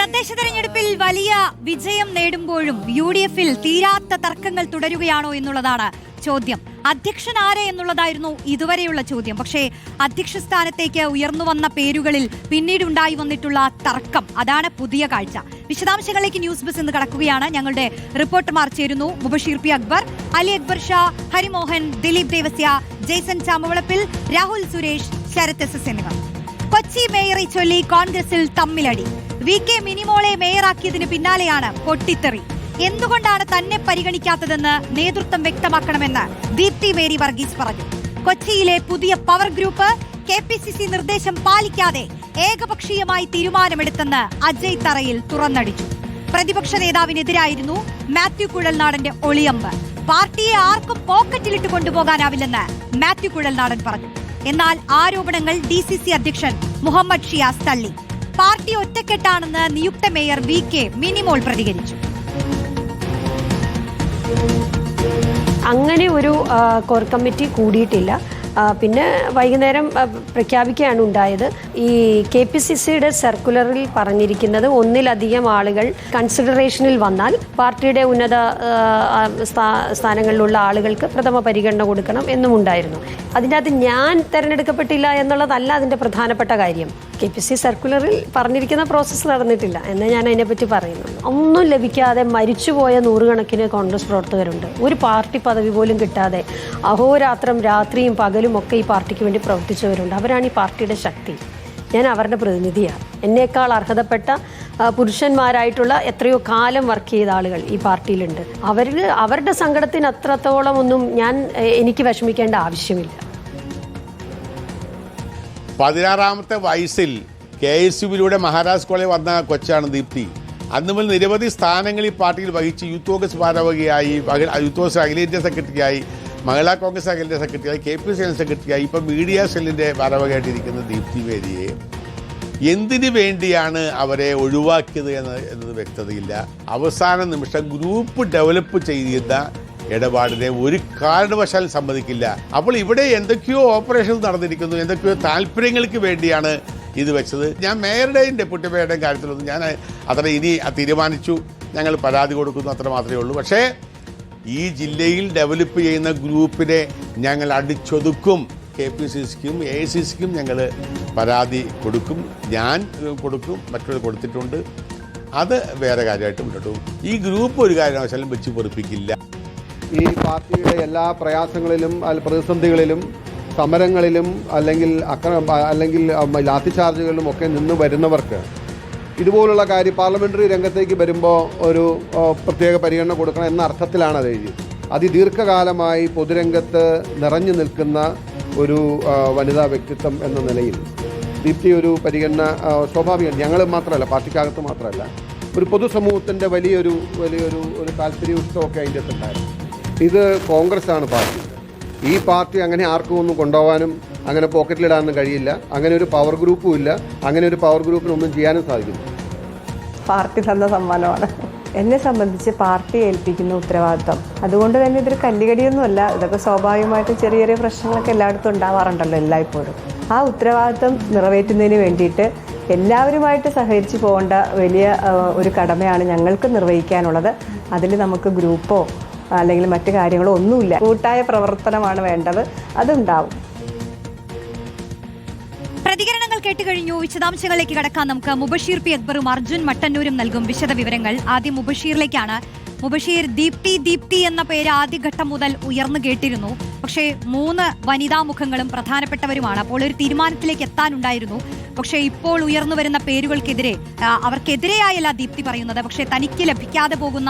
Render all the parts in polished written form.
തദ്ദേശ തെരഞ്ഞെടുപ്പിൽ വലിയ വിജയം നേടുമ്പോഴും യു.ഡി.എഫിൽ തീരാത്ത തർക്കങ്ങൾ തുടരുകയാണോ എന്നുള്ളതാണ് ചോദ്യം. അധ്യക്ഷൻ ആരെ എന്നുള്ളതായിരുന്നു ഇതുവരെയുള്ള ചോദ്യം. പക്ഷേ അധ്യക്ഷ സ്ഥാനത്തേക്ക് ഉയർന്നു വന്ന പേരുകളിൽ പിന്നീടുണ്ടായി വന്നിട്ടുള്ള തർക്കം, അതാണ് പുതിയ കാഴ്ച. വിശദാംശങ്ങളിലേക്ക് ന്യൂസ് ബസ് ഇന്ന് കടക്കുകയാണ്. ഞങ്ങളുടെ റിപ്പോർട്ടർമാർ ചേരുന്നു. മുബഷീർ പി അക്ബർ, അലി അക്ബർ ഷാ, ഹരിമോഹൻ, ദിലീപ് ദേവസ്യ, ജെയ്സൺ ചാമവളപ്പിൽ, രാഹുൽ സുരേഷ്, ശരത് എസ് എന്നിവർ. കൊച്ചി മേയറെ ചൊല്ലി കോൺഗ്രസിൽ തമ്മിലടി. വി.കെ. മിനിമോളെ മേയറാക്കിയതിന് പിന്നാലെയാണ് പൊട്ടിത്തെറി. എന്തുകൊണ്ടാണ് തന്നെ പരിഗണിക്കാത്തതെന്ന് നേതൃത്വം വ്യക്തമാക്കണമെന്ന് ദീപ്തി മേരി വർഗീസ് പറഞ്ഞു. കൊച്ചിയിലെ പുതിയ പവർ ഗ്രൂപ്പ് കെ.പി.സി.സി നിർദ്ദേശം പാലിക്കാതെ ഏകപക്ഷീയമായി തീരുമാനമെടുത്തെന്ന് അജയ് തറയിൽ തുറന്നടിച്ചു. പ്രതിപക്ഷ നേതാവിനെതിരായിരുന്നു മാത്യു കുഴൽനാടന്റെ ഒളിയമ്പ്. പാർട്ടിയെ ആർക്കും പോക്കറ്റിലിട്ട് കൊണ്ടുപോകാനാവില്ലെന്ന് മാത്യു കുഴൽനാടൻ പറഞ്ഞു. എന്നാൽ ആരോപണങ്ങൾ ഡി.സി.സി അധ്യക്ഷൻ മുഹമ്മദ് ഷിയാസ് തള്ളി. പാർട്ടി ഒറ്റക്കെട്ടാണെന്ന് നിയുക്ത മേയർ വി.കെ. മിനിമോൾ പ്രതികരിച്ചു. അങ്ങനെ ഒരു കോർ കമ്മിറ്റി കൂടിയിട്ടില്ല. പിന്നെ വൈകുന്നേരം പ്രഖ്യാപിക്കുകയാണ് ഉണ്ടായത്. ഈ കെ.പി.സി.സിയുടെ സർക്കുലറിൽ പറഞ്ഞിരിക്കുന്നത് ഒന്നിലധികം ആളുകൾ കൺസിഡറേഷനിൽ വന്നാൽ പാർട്ടിയുടെ ഉന്നത സ്ഥാനങ്ങളിലുള്ള ആളുകൾക്ക് പ്രഥമ പരിഗണന കൊടുക്കണം എന്നും ഉണ്ടായിരുന്നു. അതിനകത്ത് ഞാൻ തിരഞ്ഞെടുക്കപ്പെട്ടില്ല എന്നുള്ളതല്ല അതിൻ്റെ പ്രധാനപ്പെട്ട കാര്യം. കെ.പി.സി സർക്കുലറിൽ പറഞ്ഞിരിക്കുന്ന പ്രോസസ്സ് നടന്നിട്ടില്ല എന്ന് ഞാൻ അതിനെപ്പറ്റി പറയുന്നുള്ളൂ. ഒന്നും ലഭിക്കാതെ മരിച്ചുപോയ നൂറുകണക്കിന് കോൺഗ്രസ് പ്രവർത്തകരുണ്ട്. ഒരു പാർട്ടി പദവി പോലും കിട്ടാതെ അഹോരാത്രം രാത്രിയും പകലും ഒക്കെ ഈ പാർട്ടിക്ക് വേണ്ടി പ്രവർത്തിച്ചവരുണ്ട്. അവരാണ് ഈ പാർട്ടിയുടെ ശക്തി. ഞാൻ അവരുടെ പ്രതിനിധിയാണ്. എന്നേക്കാൾ അർഹതപ്പെട്ട പുരുഷന്മാരായിട്ടുള്ള എത്രയോ കാലം വർക്ക് ചെയ്ത ആളുകൾ ഈ പാർട്ടിയിലുണ്ട്. അവരുടെ സങ്കടത്തിന് അത്രത്തോളം ഒന്നും എനിക്ക് വിഷമിക്കേണ്ട ആവശ്യമില്ല. 16ാമത്തെ വയസ്സിൽ KSUവിലൂടെ മഹാരാജ് കോളേജ് വന്ന കൊച്ചാണ് ദീപ്തി. അന്ന് മുതൽ നിരവധി സ്ഥാനങ്ങൾ ഈ പാർട്ടിയിൽ വഹിച്ച് യൂത്ത് കോൺഗ്രസ് ഭാരവാഹിയായി, യൂത്ത് കോൺഗ്രസ് അഖിലേന്ത്യാ സെക്രട്ടറിയായി, മഹിളാ കോൺഗ്രസ് അഖിലേന്ത്യാ സെക്രട്ടറിയായി, KPCL സെക്രട്ടറിയായി, ഇപ്പം മീഡിയ സെല്ലിൻ്റെ ഭാരവാഹിയായിട്ടിരിക്കുന്ന ദീപ്തി മേരിയെ എന്തിനു വേണ്ടിയാണ് അവരെ ഒഴിവാക്കിയത് എന്നത് വ്യക്തതയില്ല. അവസാന നിമിഷം ഗ്രൂപ്പ് ഡെവലപ്പ് ചെയ്യുന്ന ഇടപാടിനെ ഒരു കാരണവശാലും സമ്മതിക്കില്ല. അപ്പോൾ ഇവിടെ എന്തൊക്കെയോ ഓപ്പറേഷൻ നടന്നിരിക്കുന്നു, എന്തൊക്കെയോ താല്പര്യങ്ങൾക്ക് വേണ്ടിയാണ് ഇത് വെച്ചത്. ഞാൻ മേയറുടെയും ഡെപ്യൂട്ടി മേയറുടെയും കാര്യത്തിലൊന്നും ഞാൻ അത്ര ഇനി തീരുമാനിച്ചു, ഞങ്ങൾ പരാതി കൊടുക്കുന്നു, അത്ര മാത്രമേ ഉള്ളൂ. പക്ഷേ ഈ ജില്ലയിൽ ഡെവലപ്പ് ചെയ്യുന്ന ഗ്രൂപ്പിനെ ഞങ്ങൾ അടിച്ചൊതുക്കും. KPCCക്കും AICCക്കും ഞങ്ങൾ പരാതി കൊടുക്കും. ഞാൻ കൊടുക്കും, മറ്റൊരു കൊടുത്തിട്ടുണ്ട്. അത് വേറെ കാര്യമായിട്ട് മുന്നോട്ട് പോകും. ഈ ഗ്രൂപ്പ് ഒരു കാരണവശാലും വെച്ച് പൊറിപ്പിക്കില്ല. ഈ പാർട്ടിയുടെ എല്ലാ പ്രയാസങ്ങളിലും പ്രതിസന്ധികളിലും സമരങ്ങളിലും അല്ലെങ്കിൽ ലാത്തിചാർജുകളിലും ഒക്കെ നിന്ന് വരുന്നവർക്ക് ഇതുപോലുള്ള കാര്യം പാർലമെൻ്ററി രംഗത്തേക്ക് വരുമ്പോൾ ഒരു പ്രത്യേക പരിഗണന കൊടുക്കണം എന്ന അർത്ഥത്തിലാണ് അത് എഴുതിയത്. അതിദീർഘകാലമായി പൊതുരംഗത്ത് നിറഞ്ഞു നിൽക്കുന്ന ഒരു വനിതാ വ്യക്തിത്വം എന്ന നിലയിൽ ദീപ്തി ഒരു പരിഗണന സ്വാഭാവികം. ഞങ്ങൾ മാത്രമല്ല, പാർട്ടിക്കകത്ത് മാത്രമല്ല, ഒരു പൊതുസമൂഹത്തിൻ്റെ വലിയൊരു താല്പര്യ ഇഷ്ടമൊക്കെ അതിൻ്റെ അകത്തുണ്ടായിരുന്നു. ഇത് കോൺഗ്രസ്സാണ് പാർട്ടി. ഈ പാർട്ടി അങ്ങനെ ആർക്കും ഒന്നും കൊണ്ടുപോകാനും അങ്ങനെ പോക്കറ്റിലിടാനൊന്നും കഴിയില്ല. അങ്ങനെ ഒരു പവർ ഗ്രൂപ്പും ഇല്ല. അങ്ങനെ ഒരു പവർ ഗ്രൂപ്പിനൊന്നും ചെയ്യാനും സാധിക്കില്ല. പാർട്ടി തന്ന സമ്മാനമാണ്. എന്നെ സംബന്ധിച്ച് പാർട്ടി ഏൽപ്പിക്കുന്ന ഉത്തരവാദിത്വം. അതുകൊണ്ട് തന്നെ ഇതൊരു കല്ലുകടിയൊന്നുമല്ല. ഇതൊക്കെ സ്വാഭാവികമായിട്ടും ചെറിയ ചെറിയ പ്രശ്നങ്ങളൊക്കെ എല്ലായിടത്തും ഉണ്ടാവാറുണ്ടല്ലോ എല്ലായ്പ്പോഴും. ആ ഉത്തരവാദിത്വം നിറവേറ്റുന്നതിന് വേണ്ടിയിട്ട് എല്ലാവരുമായിട്ട് സഹകരിച്ച് പോകേണ്ട വലിയ ഒരു കടമയാണ് ഞങ്ങൾക്ക് നിർവഹിക്കാനുള്ളത്. അതിൽ നമുക്ക് ഗ്രൂപ്പോ അല്ലെങ്കിൽ മറ്റു കാര്യങ്ങളോ ഒന്നുമില്ല. കൂട്ടായ പ്രവർത്തനമാണ് വേണ്ടത്. അതുണ്ടാവും. പ്രതികരണങ്ങൾ കേട്ടുകഴിഞ്ഞു. വിശദാംശങ്ങളിലേക്ക് കടക്കാൻ നമുക്ക് മുബഷീർ പി അക്ബറും അർജുൻ മട്ടന്നൂരും നൽകും വിശദ വിവരങ്ങൾ. ആദ്യം മുബഷീറിലേക്കാണ്. മുബഷീർ, ദീപ്തി എന്ന പേര് ആദ്യഘട്ടം മുതൽ ഉയർന്നു കേട്ടിരുന്നു. പക്ഷേ 3 വനിതാ മുഖങ്ങളും പ്രധാനപ്പെട്ടവരുമാണ്. അപ്പോൾ ഒരു തീരുമാനത്തിലേക്ക് എത്താനുണ്ടായിരുന്നു. പക്ഷേ ഇപ്പോൾ ഉയർന്നു വരുന്ന പേരുകൾക്കെതിരെ, അവർക്കെതിരെയായല്ല ദീപ്തി പറയുന്നത്, പക്ഷേ തനിക്ക് ലഭിക്കാതെ പോകുന്ന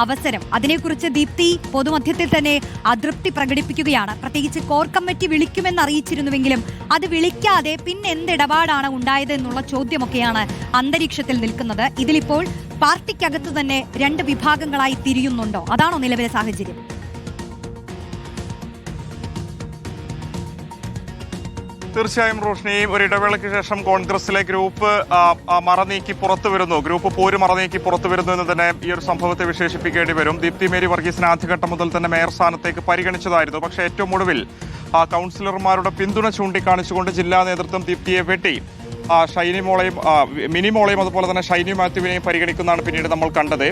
അവസരം, അതിനെക്കുറിച്ച് ദീപ്തി പൊതുമധ്യത്തിൽ തന്നെ അതൃപ്തി പ്രകടിപ്പിക്കുകയാണ്. പ്രത്യേകിച്ച് കോർ കമ്മിറ്റി വിളിക്കുമെന്ന് അറിയിച്ചിരുന്നുവെങ്കിലും അത് വിളിക്കാതെ പിന്നെ എന്തിടപാടാണ് ഉണ്ടായത് എന്നുള്ള ചോദ്യമൊക്കെയാണ് അന്തരീക്ഷത്തിൽ നിൽക്കുന്നത്. ഇതിലിപ്പോൾ പാർട്ടിക്കകത്ത് തന്നെ 2 വിഭാഗങ്ങളായി തിരിയുന്നുണ്ടോ? അതാണോ നിലവിലെ സാഹചര്യം? തീർച്ചയായും റോഷ്നി, ഒരു ഇടവേളയ്ക്ക് ശേഷം കോൺഗ്രസിലെ ഗ്രൂപ്പ് മറനീക്കി പുറത്തു വരുന്നു, ഗ്രൂപ്പ് പോര് മറനീക്കി പുറത്തു വരുന്നു എന്ന് തന്നെ ഈ ഒരു സംഭവത്തെ വിശേഷിപ്പിക്കേണ്ടി വരും. ദീപ്തി മേരി വർഗീസിനെ ആദ്യഘട്ടം മുതൽ തന്നെ മേയർ സ്ഥാനത്തേക്ക് പരിഗണിച്ചതായിരുന്നു. പക്ഷേ ഏറ്റവും ഒടുവിൽ കൗൺസിലർമാരുടെ പിന്തുണ ചൂണ്ടിക്കാണിച്ചുകൊണ്ട് ജില്ലാ നേതൃത്വം ദീപ്തിയെ വെട്ടി ഷൈനി മോളെയും മിനി മോളെയും അതുപോലെ തന്നെ ഷൈനി മാത്യുവിനെയും പരിഗണിക്കുന്നതാണ് പിന്നീട് നമ്മൾ കണ്ടത്.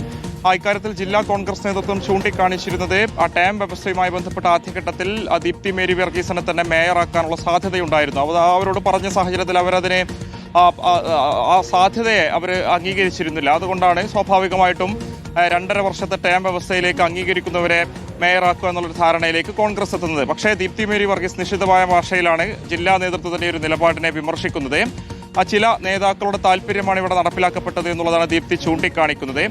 ഇക്കാര്യത്തിൽ ജില്ലാ കോൺഗ്രസ് നേതൃത്വം ചൂണ്ടിക്കാണിച്ചിരുന്നത് ടാം വ്യവസ്ഥയുമായി ബന്ധപ്പെട്ട ആദ്യഘട്ടത്തിൽ ദീപ്തി മേരി വർഗീസിനെ തന്നെ മേയറാക്കാനുള്ള സാധ്യതയുണ്ടായിരുന്നു. അവരോട് പറഞ്ഞ സാഹചര്യത്തിൽ അവരതിനെ ആ സാധ്യതയെ അവർ അംഗീകരിച്ചിരുന്നില്ല. അതുകൊണ്ടാണ് സ്വാഭാവികമായിട്ടും 2.5 വർഷത്തെ ടേം വ്യവസ്ഥയിലേക്ക് അംഗീകരിക്കുന്നവരെ മേയറാക്കുക എന്നുള്ളൊരു ധാരണയിലേക്ക് കോൺഗ്രസ് എത്തുന്നത്. പക്ഷേ ദീപ്തി മേരി വർഗീസ് നിശ്ചിതമായ ഭാഷയിലാണ് ജില്ലാ നേതൃത്വത്തിന്റെ ഒരു നിലപാടിനെ വിമർശിക്കുന്നത്. ചില നേതാക്കളുടെ താല്പര്യമാണ് ഇവിടെ നടപ്പിലാക്കപ്പെട്ടത് എന്നുള്ളതാണ് ദീപ്തി ചൂണ്ടിക്കാണിക്കുന്നത്.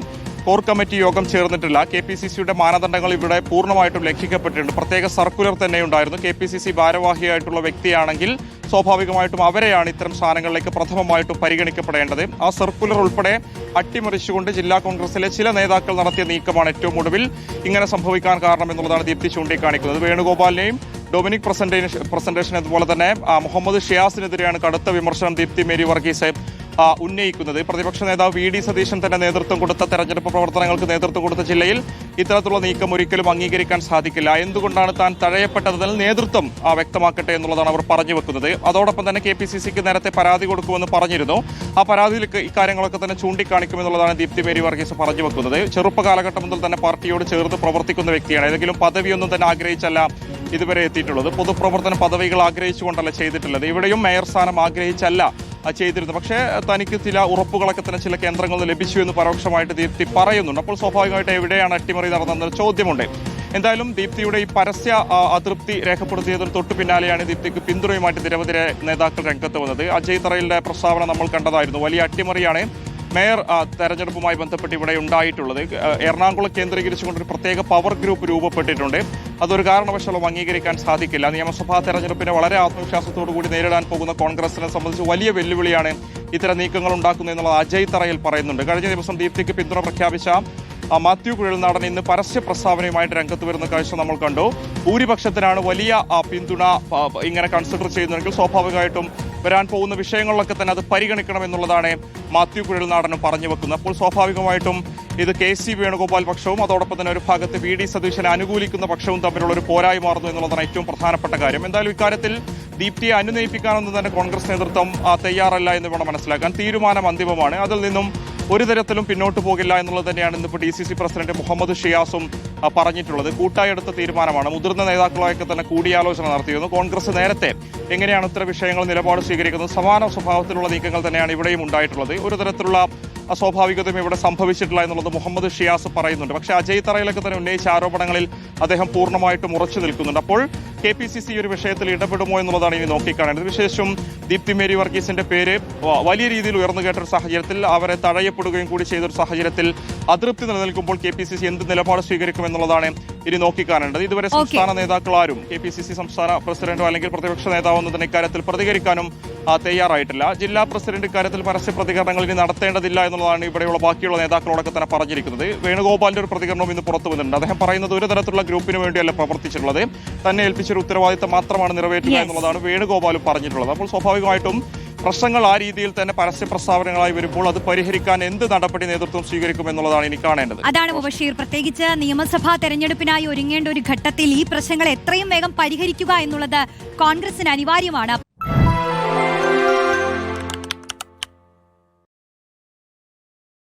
കോർ കമ്മിറ്റി യോഗം ചേർന്നിട്ടില്ല. KPCCയുടെ മാനദണ്ഡങ്ങൾ ഇവിടെ പൂർണ്ണമായിട്ടും ലംഘിക്കപ്പെട്ടിട്ടുണ്ട്. പ്രത്യേക സർക്കുലർ തന്നെ ഉണ്ടായിരുന്നു. KPCC ഭാരവാഹിയായിട്ടുള്ള വ്യക്തിയാണെങ്കിൽ സ്വാഭാവികമായിട്ടും അവരെയാണ് ഇത്തരം സ്ഥാനങ്ങളിലേക്ക് പ്രഥമമായിട്ടും പരിഗണിക്കപ്പെടേണ്ടത്. ആ സർക്കുലർ ഉൾപ്പെടെ അട്ടിമറിച്ചുകൊണ്ട് ജില്ലാ കോൺഗ്രസിലെ ചില നേതാക്കൾ നടത്തിയ നീക്കമാണ് ഏറ്റവും ഒടുവിൽ ഇങ്ങനെ സംഭവിക്കാൻ കാരണം എന്നുള്ളതാണ് ദീപ്തി ചൂണ്ടിക്കാണിക്കുന്നത്. വേണുഗോപാലിനെയും ഡൊമിനിക് പ്രസന്റേഷൻ അതുപോലെ തന്നെ മുഹമ്മദ് ഷിയാസിനെതിരെയാണ് കടുത്ത വിമർശനം ദീപ്തി മേരി വർഗീസ് ഉന്നയിക്കുന്നത്. പ്രതിപക്ഷ നേതാവ് VD സതീശൻ തന്നെ നേതൃത്വം കൊടുത്ത തെരഞ്ഞെടുപ്പ് പ്രവർത്തനങ്ങൾക്ക് നേതൃത്വം കൊടുത്ത ജില്ലയിൽ ഇത്തരത്തിലുള്ള നീക്കം ഒരിക്കലും അംഗീകരിക്കാൻ സാധിക്കില്ല. എന്തുകൊണ്ടാണ് താൻ തഴയപ്പെട്ടതിൽ നേതൃത്വം വ്യക്തമാക്കട്ടെ എന്നുള്ളതാണ് അവർ പറഞ്ഞു വെക്കുന്നത്. അതോടൊപ്പം തന്നെ KPCCക്ക് നേരത്തെ പരാതി കൊടുക്കുമെന്ന് പറഞ്ഞിരുന്നു. ആ പരാതിയിൽ ഇക്കാര്യങ്ങളൊക്കെ തന്നെ ചൂണ്ടിക്കാണിക്കുമെന്നുള്ളതാണ് ദീപ്തി മേരി വർഗീസ് പറഞ്ഞു വെക്കുന്നത്. ചെറുപ്പകാലഘട്ടം മുതൽ തന്നെ പാർട്ടിയോട് ചേർന്ന് പ്രവർത്തിക്കുന്ന വ്യക്തിയാണ്. ഏതെങ്കിലും പദവിയൊന്നും തന്നെ ആഗ്രഹിച്ചല്ല ഇതുവരെ എത്തിയിട്ടുള്ളത്. പൊതുപ്രവർത്തന പദവികൾ ആഗ്രഹിച്ചുകൊണ്ടല്ല ചെയ്തിട്ടുള്ളത്. ഇവിടെയും മേയർ സ്ഥാനം ആഗ്രഹിച്ചല്ല ചെയ്തിരുന്നു. പക്ഷേ തനിക്ക് ചില ഉറപ്പുകളൊക്കെ തന്നെ ചില കേന്ദ്രങ്ങളിൽ നിന്ന് ലഭിച്ചു എന്ന് പരോക്ഷമായിട്ട് ദീപ്തി പറയുന്നുണ്ട്. അപ്പോൾ സ്വാഭാവികമായിട്ട് എവിടെയാണ് അട്ടിമറി നടന്നതെന്നൊരു ചോദ്യമുണ്ട്. എന്തായാലും ദീപ്തിയുടെ ഈ പരസ്യ അതൃപ്തി രേഖപ്പെടുത്തിയതിന് തൊട്ടു പിന്നാലെയാണ് ദീപ്തിക്ക് പിന്തുണയുമായിട്ട് നിരവധി നേതാക്കൾ രംഗത്ത് വന്നത്. അജയ് തറയിലിന്റെ പ്രസ്താവന നമ്മൾ കണ്ടതായിരുന്നു. വലിയ അട്ടിമറിയാണ് മേയർ തെരഞ്ഞെടുപ്പുമായി ബന്ധപ്പെട്ട് ഇവിടെ ഉണ്ടായിട്ടുള്ളത്. എറണാകുളം കേന്ദ്രീകരിച്ചുകൊണ്ടൊരു പ്രത്യേക പവർ ഗ്രൂപ്പ് രൂപപ്പെട്ടിട്ടുണ്ട്. അതൊരു കാരണവശാലും അംഗീകരിക്കാൻ സാധിക്കില്ല. നിയമസഭാ തെരഞ്ഞെടുപ്പിനെ വളരെ ആത്മവിശ്വാസത്തോടു കൂടി നേരിടാൻ പോകുന്ന കോൺഗ്രസിനെ സംബന്ധിച്ച് വലിയ വെല്ലുവിളിയാണ് ഇത്തരം നീക്കങ്ങൾ ഉണ്ടാക്കുന്നത് എന്നുള്ളത് അജയ് തറയിൽ പറയുന്നുണ്ട്. കഴിഞ്ഞ ദിവസം ദീപ്തിക്ക് പിന്തുണ പ്രഖ്യാപിച്ച മാത്യു കുഴൽനാടൻ ഇന്ന് പരസ്യ പ്രസ്താവനയുമായിട്ട് രംഗത്ത് വരുന്ന കാഴ്ച നമ്മൾ കണ്ടു. ഭൂരിപക്ഷത്തിനാണ് വലിയ പിന്തുണ ഇങ്ങനെ കൺസിഡർ ചെയ്യുന്നതെങ്കിൽ സ്വാഭാവികമായിട്ടും വരാൻ പോകുന്ന വിഷയങ്ങളിലൊക്കെ തന്നെ അത് പരിഗണിക്കണം എന്നുള്ളതാണ് മാത്യു കുഴൽനാടനും പറഞ്ഞു വെക്കുന്നത്. അപ്പോൾ സ്വാഭാവികമായിട്ടും ഇത് KC വേണുഗോപാൽ പക്ഷവും അതോടൊപ്പം തന്നെ ഒരു ഭാഗത്ത് VD സതീശനെ അനുകൂലിക്കുന്ന പക്ഷവും തമ്മിലുള്ള ഒരു പോരായി മാറുന്നു എന്നുള്ളതാണ് ഏറ്റവും പ്രധാനപ്പെട്ട കാര്യം. എന്തായാലും ഇക്കാര്യത്തിൽ ദീപ്തിയെ അനുനയിപ്പിക്കാനൊന്നും തന്നെ കോൺഗ്രസ് നേതൃത്വം തയ്യാറല്ല എന്ന് വേണം മനസ്സിലാക്കാൻ. തീരുമാനം അന്തിമമാണ്. അതിൽ നിന്നും ഒരു തരത്തിലും പിന്നോട്ട് പോകില്ല എന്നുള്ളത് തന്നെയാണ് ഇന്നിപ്പോൾ DCC പ്രസിഡന്റ് മുഹമ്മദ് ഷിയാസും പറഞ്ഞിട്ടുള്ളത്. കൂട്ടായി എടുത്ത തീരുമാനമാണ്. മുതിർന്ന നേതാക്കളുമായൊക്കെ തന്നെ കൂടിയാലോചന നടത്തിയിരുന്നു. കോൺഗ്രസ് നേരത്തെ എങ്ങനെയാണ് ഇത്തരം വിഷയങ്ങൾ നിലപാട് സ്വീകരിക്കുന്നത് സമാന സ്വഭാവത്തിലുള്ള നീക്കങ്ങൾ തന്നെയാണ് ഇവിടെയും ഉണ്ടായിട്ടുള്ളത്. ഒരു തരത്തിലുള്ള അസ്വാഭാവികതയും ഇവിടെ സംഭവിച്ചിട്ടില്ല എന്നുള്ളത് മുഹമ്മദ് ഷിയാസ് പറയുന്നുണ്ട്. പക്ഷേ അജയ് തറയിലൊക്കെ തന്നെ ഉന്നയിച്ച ആരോപണങ്ങളിൽ അദ്ദേഹം പൂർണ്ണമായിട്ടും ഉറച്ചു നിൽക്കുന്നുണ്ട്. അപ്പോൾ KPCC ഒരു വിഷയത്തിൽ ഇടപെടുമോ എന്നുള്ളതാണ് ഇനി നോക്കിക്കാണേണ്ടത്. വിശേഷം ദീപ്തി മേരി വർഗീസിന്റെ പേര് വലിയ രീതിയിൽ ഉയർന്നു കേട്ടൊരു സാഹചര്യത്തിൽ അവരെ തഴയപ്പെടുകയും കൂടി ചെയ്തൊരു സാഹചര്യത്തിൽ അതൃപ്തി നിലനിൽക്കുമ്പോൾ KPCC എന്ത് നിലപാട് സ്വീകരിക്കും എന്നുള്ളതാണ് ഇനി നോക്കിക്കാണേണ്ടത്. ഇതുവരെ സംസ്ഥാന നേതാക്കളാരും KPCC സംസ്ഥാന പ്രസിഡന്റോ അല്ലെങ്കിൽ പ്രതിപക്ഷ നേതാവെന്ന് തന്നെ ഇക്കാര്യത്തിൽ പ്രതികരിക്കാനും തയ്യാറായിട്ടില്ല. ജില്ലാ പ്രസിഡന്റ് ഇക്കാര്യത്തിൽ പരസ്യ പ്രതികരണങ്ങൾ ഇനി നടത്തേണ്ടതില്ല എന്നുള്ളതാണ് ഇവിടെയുള്ള ബാക്കിയുള്ള നേതാക്കളോടൊക്കെ തന്നെ പറഞ്ഞിരിക്കുന്നത്. വേണുഗോപാലിന്റെ ഒരു പ്രതികരണവും ഇന്ന് പുറത്തു വന്നിട്ടുണ്ട്. അദ്ദേഹം പറയുന്നത് ഒരു തരത്തിലുള്ള ഗ്രൂപ്പിന് വേണ്ടിയല്ല പ്രവർത്തിച്ചിട്ടുള്ളത്, തന്നെ ഏൽപ്പിച്ചൊരു ഉത്തരവാദിത്തം മാത്രമാണ് നിറവേറ്റുക എന്നുള്ളതാണ് വേണുഗോപാലും പറഞ്ഞിട്ടുള്ളത്. അപ്പോൾ സ്വാഭാവികമായിട്ടും പ്രശ്നങ്ങൾ ആ രീതിയിൽ തന്നെ പരസ്യ പ്രസ്താവനകളായി വരുമ്പോൾ അത് പരിഹരിക്കാൻ എന്ത് നടപടി നേതൃത്വം സ്വീകരിക്കും എന്നുള്ളതാണ് ഇനി കാണേണ്ടത്. അതാണ് മുബഷീർ, പ്രത്യേകിച്ച് നിയമസഭാ തെരഞ്ഞെടുപ്പിനായി ഒരുങ്ങേണ്ട ഒരു ഘട്ടത്തിൽ ഈ പ്രശ്നങ്ങൾ എത്രയും വേഗം പരിഹരിക്കുക എന്നുള്ളത് കോൺഗ്രസിന് അനിവാര്യമാണ്.